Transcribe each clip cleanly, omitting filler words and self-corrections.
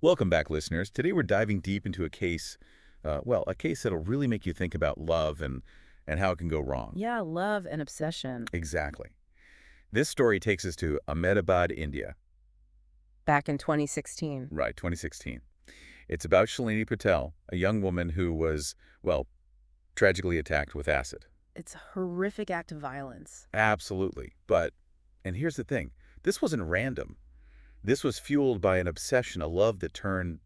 Welcome back, listeners. Today we're diving deep into a case, a case that'll really make you think about love and how it can go wrong. Yeah, love and obsession. Exactly. This story takes us to Ahmedabad, India, Back in 2016. right, 2016. It's about Shalini Patel, a young woman who was, tragically attacked with acid. It's a horrific act of violence. Absolutely. And here's the thing, this wasn't random. This was fueled by an obsession, a love that turned,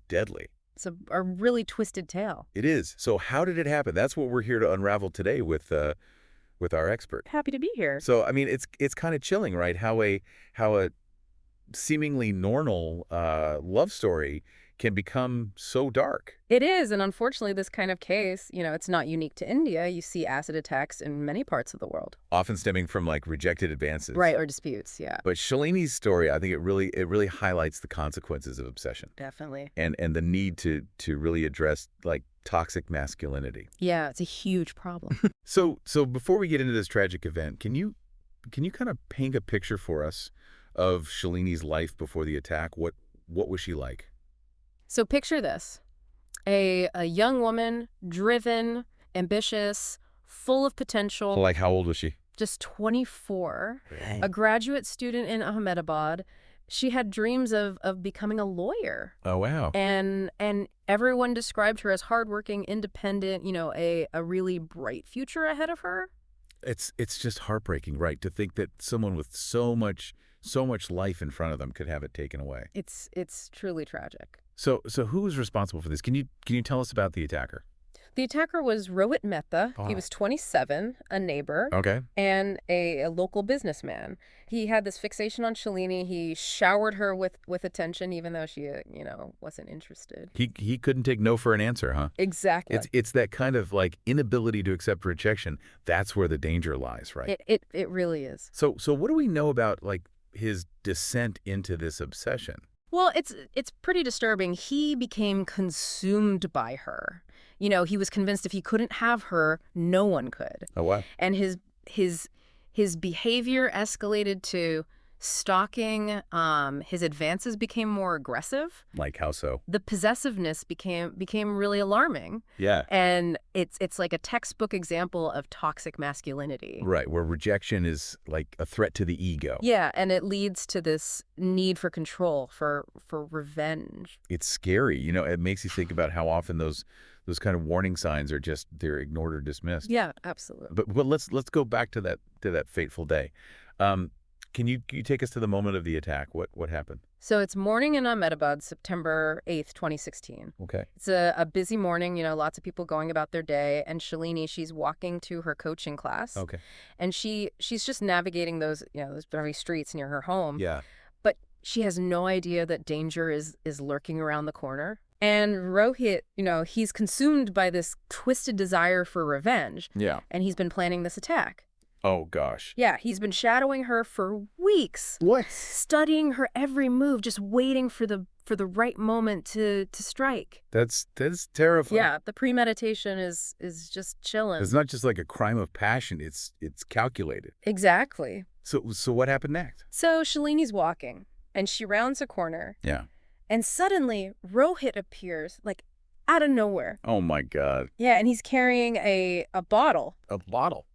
deadly. It's a really twisted tale. It is. So how did it happen? That's what we're here to unravel today with our expert. Happy to be here. So I mean, it's kind of chilling, right? How a seemingly normal love story can become so dark. It is, and unfortunately, this kind of case, it's not unique to India. You see acid attacks in many parts of the world. Often stemming from like rejected advances. Right, or disputes, yeah. But Shalini's story, I think it really highlights the consequences of obsession Definitely. and the need to really address like toxic masculinity. Yeah, it's a huge problem. So before we get into this tragic event, can you kind of paint a picture for us of Shalini's life before the attack? What was she like? So picture this. A young woman, driven, ambitious, full of potential, Like how old was she? just 24, Right. a graduate student in Ahmedabad. She had dreams of becoming a lawyer. Oh wow. And everyone described her as hardworking, independent, a really bright future ahead of her. It's just heartbreaking, right? To think that someone with so much life in front of them could have it taken away. It's truly tragic. So who was responsible for this? Can you tell us about the attacker? The attacker was Rohit Mehta. Oh. He was 27, a neighbor, Okay. and a local businessman. He had this fixation on Shalini. He showered her with attention, even though she, wasn't interested. He couldn't take no for an answer, huh? Exactly. It's that kind of like inability to accept rejection. That's where the danger lies, right? It really is. So what do we know about like his descent into this obsession? Well, it's pretty disturbing. He became consumed by her. He was convinced if he couldn't have her, no one could. Oh wow. And his behavior escalated to stalking. His advances became more aggressive. Like how so? The possessiveness became really alarming. Yeah. And it's like a textbook example of toxic masculinity. Right, where rejection is like a threat to the ego. Yeah, and it leads to this need for control, for revenge. It's scary. It makes you think about how often those kind of warning signs are just they're ignored or dismissed. Yeah, absolutely. But let's go back to that fateful day. Can you take us to the moment of the attack? What happened? So it's morning in Ahmedabad, September 8th, 2016. Okay. It's a busy morning, lots of people going about their day. And Shalini, she's walking to her coaching class. Okay. And she's just navigating those very streets near her home. Yeah. But she has no idea that danger is lurking around the corner. And Rohit, he's consumed by this twisted desire for revenge. Yeah. And he's been planning this attack. Oh gosh. Yeah, he's been shadowing her for weeks. What? Studying her every move, just waiting for the right moment to strike. That's terrifying. Yeah, the premeditation is just chilling. It's not just like a crime of passion. It's calculated. Exactly. So what happened next? So Shalini's walking, and she rounds a corner, Yeah. and suddenly Rohit appears, like out of nowhere. Oh my God. Yeah, and he's carrying a bottle A bottle.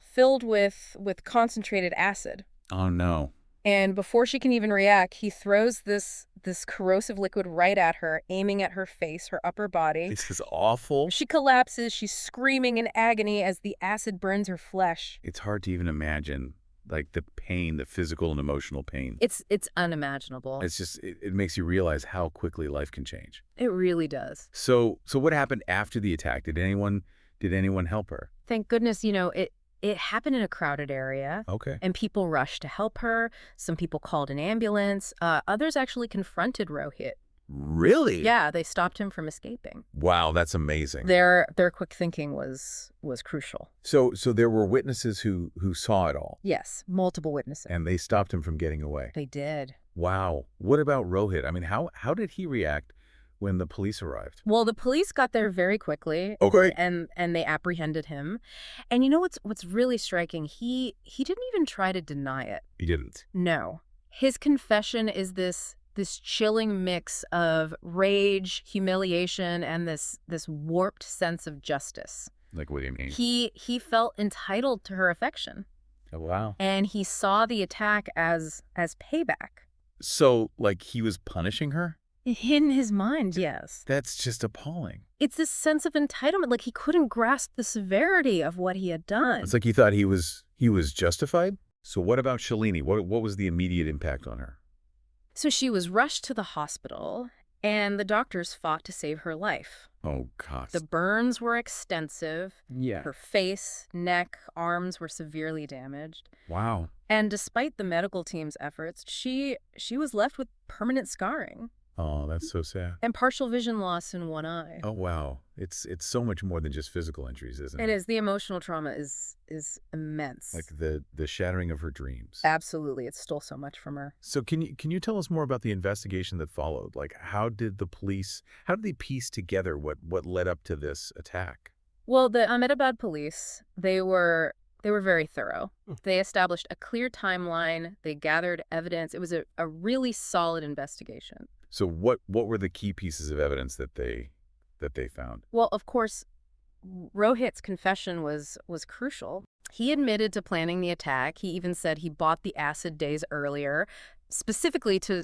filled with concentrated acid. Oh no. And before she can even react, he throws this corrosive liquid right at her, aiming at her face, her upper body. This is awful. She collapses. She's screaming in agony as the acid burns her flesh. It's hard to even imagine like the pain, the physical and emotional pain. It's unimaginable. It's just it makes you realize how quickly life can change. It really does. So what happened after the attack? Did anyone help her? Thank goodness, it happened in a crowded area. Okay. And people rushed to help her. Some people called an ambulance. Others actually confronted Rohit. Really? Yeah, they stopped him from escaping. Wow, that's amazing. Their quick thinking was crucial. So there were witnesses who saw it all, Yes, multiple witnesses. and they stopped him from getting away. They did. Wow. What about Rohit? I mean, how did he react when the police arrived? Well, the police got there very quickly. Okay. And they apprehended him. And what's really striking? He didn't even try to deny it. He didn't. No. His confession is this this chilling mix of rage, humiliation, and this warped sense of justice. Like, what do you mean? He felt entitled to her affection, Oh, wow. and he saw the attack as payback. So, like, he was punishing her? In his mind, yes. That's just appalling. It's this sense of entitlement, like he couldn't grasp the severity of what he had done. It's like he thought he was justified? So what about Shalini? What was the immediate impact on her? So she was rushed to the hospital, and the doctors fought to save her life. Oh, God. The burns were extensive. Yeah. Her face, neck, arms were severely damaged. Wow. And despite the medical team's efforts, she was left with permanent scarring Oh, that's so sad. and partial vision loss in one eye. Oh, wow. It's so much more than just physical injuries, isn't it? It is. The emotional trauma is immense. Like the shattering of her dreams. Absolutely. It stole so much from her. So can you tell us more about the investigation that followed? Like, how did they piece together what led up to this attack? Well, the Ahmedabad police, they were very thorough. They established a clear timeline. They gathered evidence. It was a really solid investigation. So what were the key pieces of evidence that they found? Well, of course, Rohit's confession was crucial. He admitted to planning the attack. He even said he bought the acid days earlier, specifically to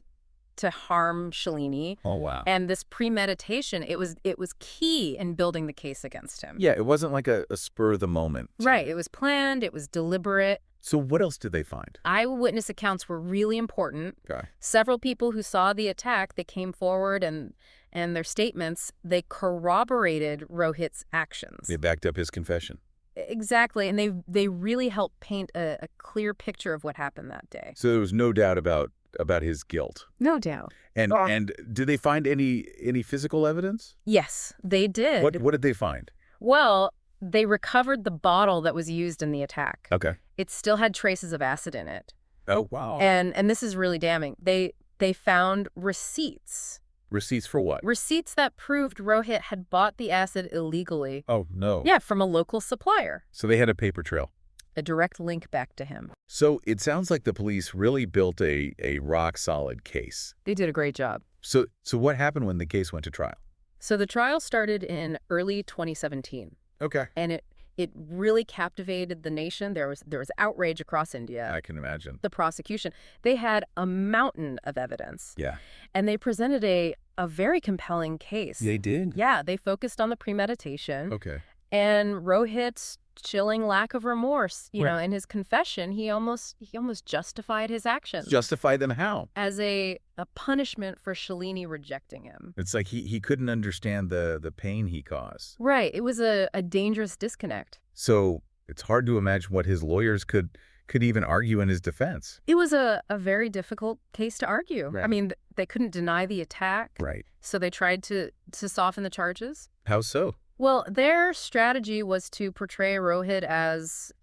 harm Shalini. Oh, wow. And this premeditation, it was key in building the case against him. Yeah, it wasn't like a spur of the moment. Right. It was planned. It was deliberate. So what else did they find? Eyewitness accounts were really important. Okay. Several people who saw the attack, they came forward and their statements, they corroborated Rohit's actions. They backed up his confession. Exactly. And they really helped paint a clear picture of what happened that day. So there was no doubt about his guilt. No doubt. And did they find any physical evidence? Yes, they did. What did they find? Well, they recovered the bottle that was used in the attack. Okay. It still had traces of acid in it. Oh, wow. And this is really damning. They found receipts. Receipts for what? Receipts that proved Rohit had bought the acid illegally. Oh, no. Yeah, from a local supplier. So they had a paper trail. A direct link back to him. So it sounds like the police really built a rock-solid case. They did a great job. So what happened when the case went to trial? So the trial started in early 2017. Okay. And it really captivated the nation. There was outrage across India. I can imagine. The prosecution, they had a mountain of evidence. Yeah. And they presented a very compelling case. They did? Yeah, they focused on the premeditation. Okay. And Rohit's chilling lack of remorse. You Right. know, in his confession, he almost justified his actions. Justify them how? As a punishment for Shalini rejecting him. It's like he couldn't understand the pain he caused. Right. It was a dangerous disconnect. So it's hard to imagine what his lawyers could even argue in his defense. It was a very difficult case to argue. Right. I mean, they couldn't deny the attack. Right. So they tried to soften the charges. How so? Well, their strategy was to portray Rohit as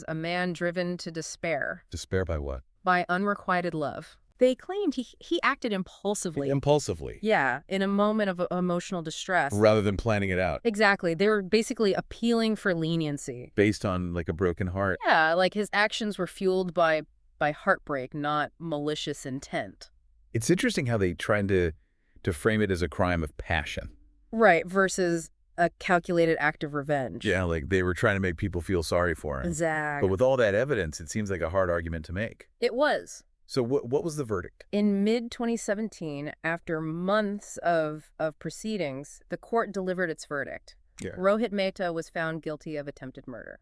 a man driven to despair Despair by what? by unrequited love. They claimed he acted impulsively. Impulsively. Yeah, in a moment of emotional distress. Rather than planning it out. Exactly. They were basically appealing for leniency. Based on like a broken heart. Yeah, like his actions were fueled by heartbreak, not malicious intent. It's interesting how they tried to frame it as a crime of passion. Right, versus a calculated act of revenge. Yeah, like they were trying to make people feel sorry for him. Exactly. But with all that evidence, it seems like a hard argument to make. It was. So what was the verdict? In mid-2017, after months of proceedings, the court delivered its verdict. Yeah. Rohit Mehta was found guilty of attempted murder.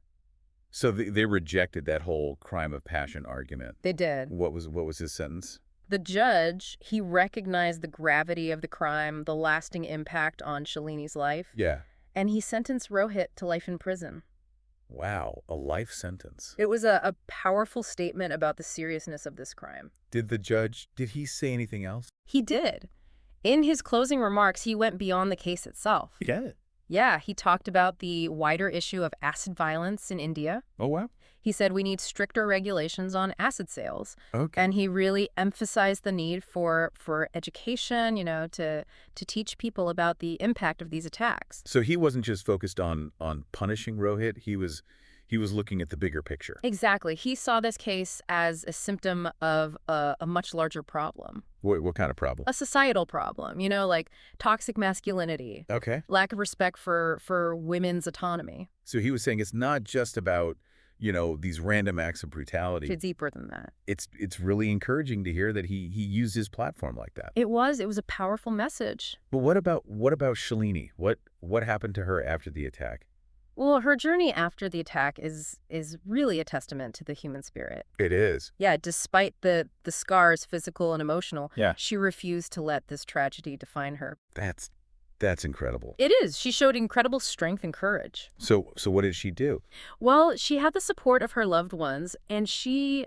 So they rejected that whole crime of passion argument. They did. What was his sentence? The judge, he recognized the gravity of the crime, the lasting impact on Shalini's life, Yeah. and he sentenced Rohit to life in prison. Wow, a life sentence. It was a powerful statement about the seriousness of this crime. Did he say anything else? He did. In his closing remarks, he went beyond the case itself. Yeah. Yeah, he talked about the wider issue of acid violence in India. Oh, wow. He said we need stricter regulations on acid sales. Okay. And he really emphasized the need for education, to teach people about the impact of these attacks. So he wasn't just focused on punishing Rohit. He was he was looking at the bigger picture. Exactly. He saw this case as a symptom of a much larger problem. What kind of problem? A societal problem, like toxic masculinity, Okay. lack of respect for women's autonomy. So he was saying it's not just about, these random acts of brutality. It's deeper than that. It's really encouraging to hear that he used his platform like that. It was a powerful message. But what about Shalini? What happened to her after the attack? Well, her journey after the attack is really a testament to the human spirit. It is. Yeah, despite the scars, physical and emotional, Yeah. she refused to let this tragedy define her. That's incredible. It is. She showed incredible strength and courage. So what did she do? Well, she had the support of her loved ones, and she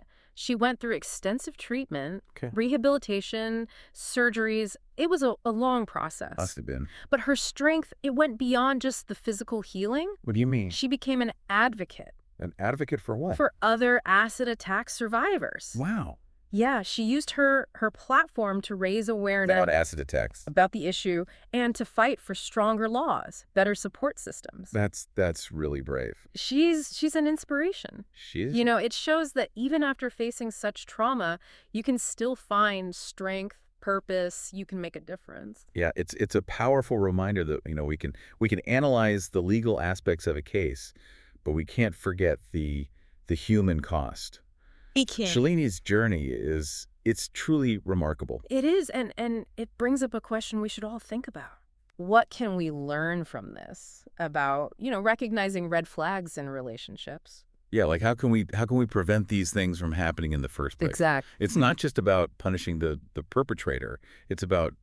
went through extensive treatment, Okay. rehabilitation, surgeries. It was a long process. Must have been. But her strength, it went beyond just the physical healing. What do you mean? She became an advocate An advocate for what? for other acid attack survivors. Wow. Yeah, she used her platform to raise awareness About acid attacks. about the issue and to fight for stronger laws, better support systems. That's really brave. She's an inspiration. She is. It shows that even after facing such trauma, you can still find strength, purpose, you can make a difference. Yeah, it's a powerful reminder that we can analyze the legal aspects of a case, but we can't forget the human cost. Shalini's journey it's truly remarkable. It is, and it brings up a question we should all think about. What can we learn from this about, recognizing red flags in relationships? Yeah, like how can we prevent these things from happening in the first place? Exactly. It's not just about punishing the perpetrator. It's about,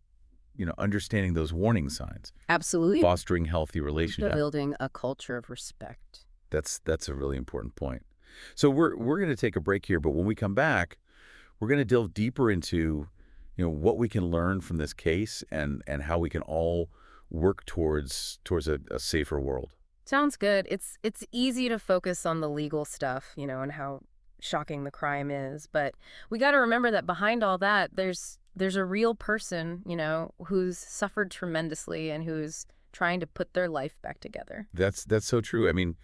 understanding those warning signs, Absolutely. fostering healthy relationships. Building a culture of respect. That's a really important point. So we're going to take a break here, but when we come back, we're going to delve deeper into, what we can learn from this case and how we can all work towards a safer world. Sounds good. It's easy to focus on the legal stuff, and how shocking the crime is, but we got to remember that behind all that, there's a real person, who's suffered tremendously and who's trying to put their life back together. That's so true. I mean,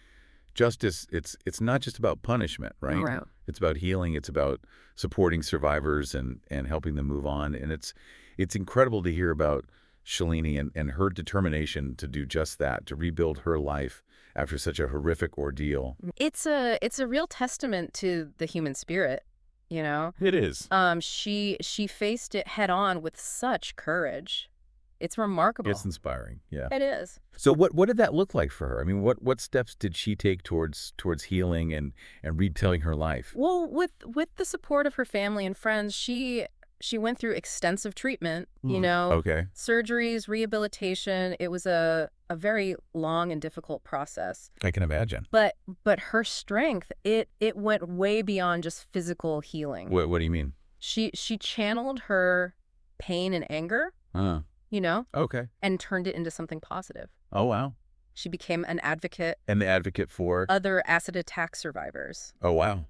justice, it's not just about punishment, right? Right. It's about healing. It's about supporting survivors and helping them move on. And it's incredible to hear about Shalini and her determination to do just that, to rebuild her life after such a horrific ordeal. It's a real testament to the human spirit, It is. She faced it head on with such courage. It's remarkable. It's inspiring. Yeah. It is. So what did that look like for her? I mean, what steps did she take towards healing and retelling her life? Well, with the support of her family and friends, she went through extensive treatment, Okay. surgeries, rehabilitation. It was a very long and difficult process. I can imagine. But her strength, it went way beyond just physical healing. What do you mean? She channeled her pain and anger, Okay. and turned it into something positive. Oh, wow. She became an advocate. And the advocate for? Other acid attack survivors. Oh, wow.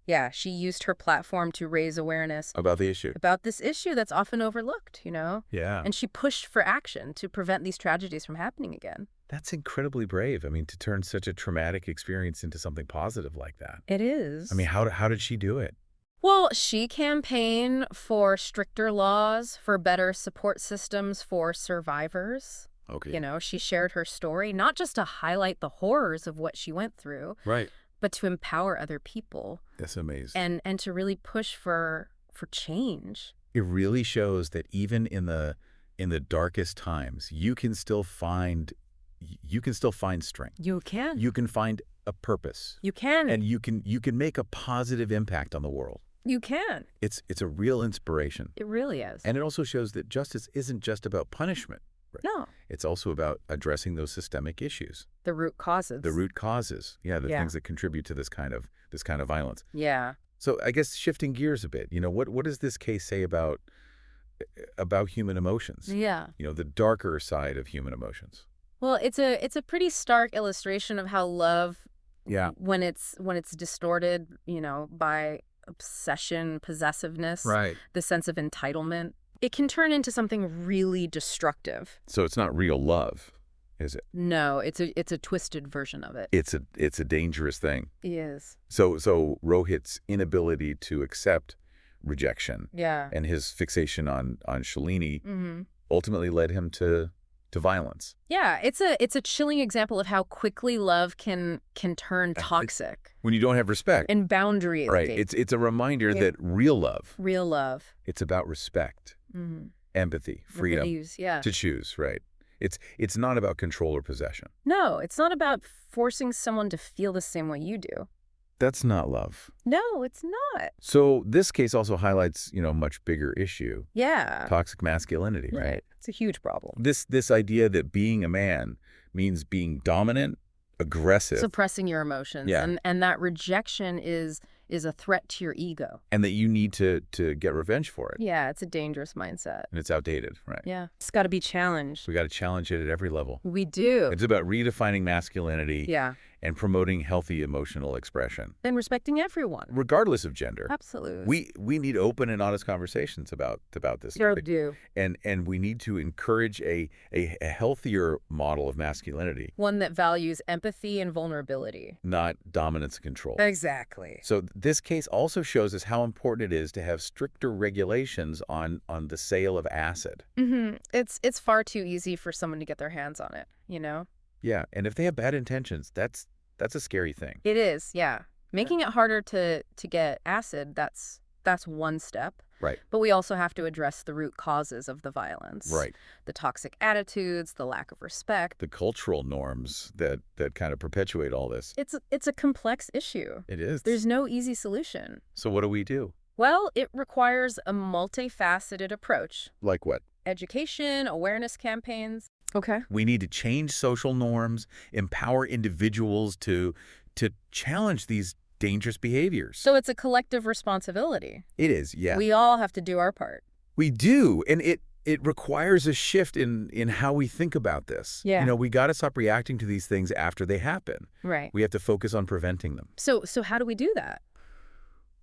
Yeah, she used her platform to raise awareness About the issue. about this issue that's often overlooked, Yeah. And she pushed for action to prevent these tragedies from happening again. That's incredibly brave. I mean, to turn such a traumatic experience into something positive like that. It is. I mean, how did she do it? Well, she campaigned for stricter laws, for better support systems for survivors. Okay. She shared her story, not just to highlight the horrors of what she went through, Right. but to empower other people. That's amazing. And to really push for change. It really shows that even in the darkest times, you can still find strength. You can. You can find a purpose. You can. And you can make a positive impact on the world. You can. It's a real inspiration. It really is. And it also shows that justice isn't just about punishment. Right? No. It's also about addressing those systemic issues. The root causes. The root causes. Yeah, the Yeah. things that contribute to this kind of violence. Yeah. So I guess shifting gears a bit, what does this case say about human emotions? Yeah. The darker side of human emotions. Well, it's a pretty stark illustration of how love, Yeah. when it's distorted, by obsession, possessiveness, Right. the sense of entitlement, it can turn into something really destructive. So it's not real love. is it? No, it's a twisted version of it. It's a dangerous thing. It is. So Rohit's inability to accept rejection Yeah. and his fixation on Shalini Mm-hmm. ultimately led him to violence. Yeah, it's a chilling example of how quickly love can turn toxic. When you don't have respect. And boundaries. Right. It's a reminder that real love, it's about respect, empathy, freedom to choose, right? It's not about control or possession. No, it's not about forcing someone to feel the same way you do. That's not love. No, it's not. So this case also highlights, a much bigger issue. Yeah. Toxic masculinity, right? It's a huge problem. This idea that being a man means being dominant, aggressive. Suppressing your emotions. Yeah. And that rejection is a threat to your ego. And that you need to get revenge for it. Yeah, it's a dangerous mindset. And it's outdated, right? Yeah. It's got to be challenged. We got to challenge it at every level. We do. It's about redefining masculinity. Yeah. And promoting healthy emotional expression. And respecting everyone. Regardless of gender. Absolutely. We need open and honest conversations about this. Sure do. And we need to encourage a healthier model of masculinity. One that values empathy and vulnerability. Not dominance and control. Exactly. So this case also shows us how important it is to have stricter regulations on the sale of acid. Mm-hmm. It's far too easy for someone to get their hands on it, Yeah, and if they have bad intentions, that's a scary thing. It is, yeah. Making it harder to get acid, that's one step. Right. But we also have to address the root causes of the violence. Right. The toxic attitudes, the lack of respect. The cultural norms that kind of perpetuate all this. It's a complex issue. It is. There's no easy solution. So what do we do? Well, it requires a multifaceted approach. Like what? Education, awareness campaigns. Okay. We need to change social norms, empower individuals to challenge these dangerous behaviors. So it's a collective responsibility. It is, yeah. We all have to do our part. We do, and it requires a shift in how we think about this. Yeah. We got to stop reacting to these things after they happen. Right. We have to focus on preventing them. So how do we do that?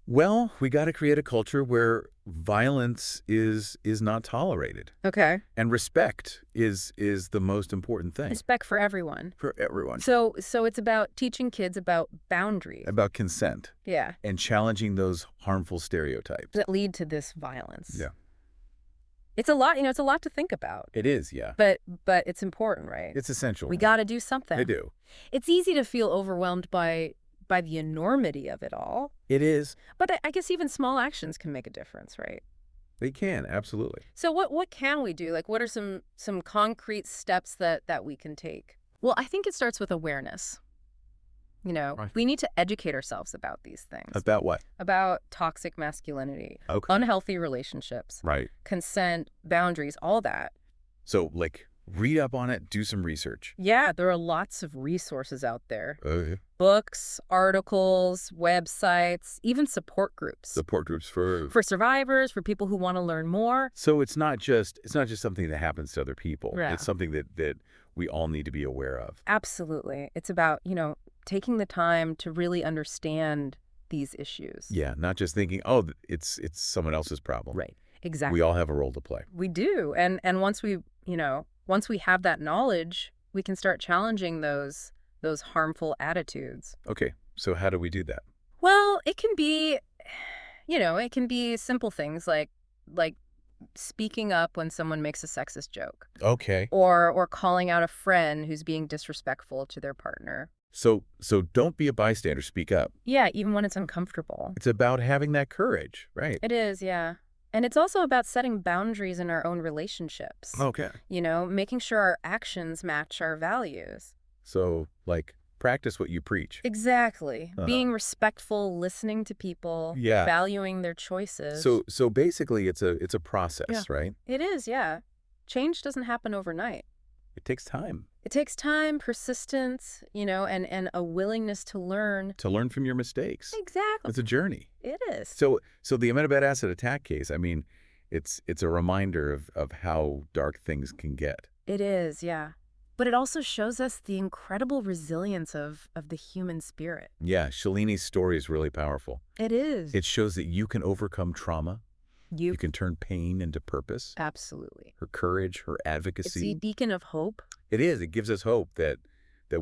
Well, we got to create a culture where violence is not tolerated. Okay. And respect is the most important thing. Respect for everyone. For everyone. So it's about teaching kids about boundaries. About consent. Yeah. And challenging those harmful stereotypes. That lead to this violence. Yeah. It's a lot, it's a lot to think about. It is, yeah. But it's important, right? It's essential. We got to do something. I do. It's easy to feel overwhelmed by the enormity of it all. It is. But I guess even small actions can make a difference, right? They can, absolutely. So what can we do? Like, what are some concrete steps that we can take? Well, I think it starts with awareness. Right. We need to educate ourselves about these things. About what? About toxic masculinity, Okay. unhealthy relationships, Right. consent, boundaries, all that. So, read up on it, do some research. Yeah, there are lots of resources out there. Okay. Books, articles, websites, even support groups. Support groups for survivors, for people who want to learn more. So it's not just something that happens to other people. Yeah. It's something that we all need to be aware of. Absolutely. It's about, taking the time to really understand these issues. Yeah, not just thinking, oh, it's someone else's problem. Right. Exactly. We all have a role to play. We do. And once we have that knowledge, we can start challenging those harmful attitudes. Okay. So how do we do that? Well, it can be, it can be simple things like speaking up when someone makes a sexist joke. Okay. Or calling out a friend who's being disrespectful to their partner. So don't be a bystander, speak up. Yeah, even when it's uncomfortable. It's about having that courage, right? It is, yeah. And it's also about setting boundaries in our own relationships. Okay. Making sure our actions match our values. So, practice what you preach. Exactly. Being respectful, listening to people, Yeah. valuing their choices. So basically it's a process, Yeah. right? It is, yeah. Change doesn't happen overnight. It takes time. It takes time, persistence, and a willingness to learn. To learn from your mistakes. Exactly. It's a journey. It is. So the Ahmedabad Acid Attack Case, it's a reminder of how dark things can get. It is, yeah. But it also shows us the incredible resilience of the human spirit. Yeah, Shalini's story is really powerful. It is. It shows that you can overcome trauma. You can turn pain into purpose. Absolutely. Her courage, her advocacy. It's a beacon of hope. It is. It gives us hope that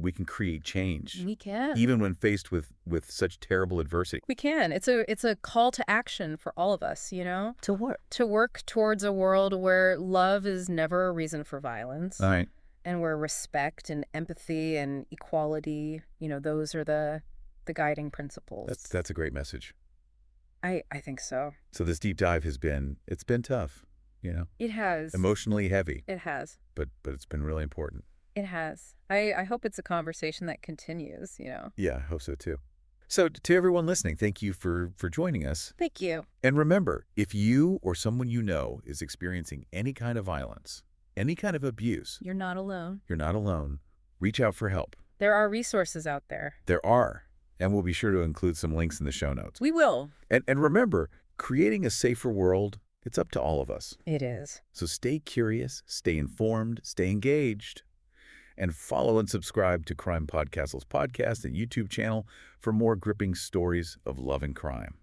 we can create change, We can. even when faced with such terrible adversity. We can. It's a call to action for all of us, you know? To what? To work towards a world where love is never a reason for violence. All right. And where respect and empathy and equality, those are the guiding principles. That's a great message. I think so. So this deep dive it's been tough, It has. emotionally heavy, It has. but it's been really important. It has. I hope it's a conversation that continues, Yeah, I hope so too. So to everyone listening, thank you for joining us. Thank you. And remember, if you or someone you know is experiencing any kind of violence, any kind of abuse, You're not alone. you're not alone. Reach out for help. There are resources out there. There are, and we'll be sure to include some links in the show notes. We will. And remember, creating a safer world, it's up to all of us. It is. So stay curious, stay informed, stay engaged, and follow and subscribe to CrimePod Castle's podcast and YouTube channel for more gripping stories of love and crime.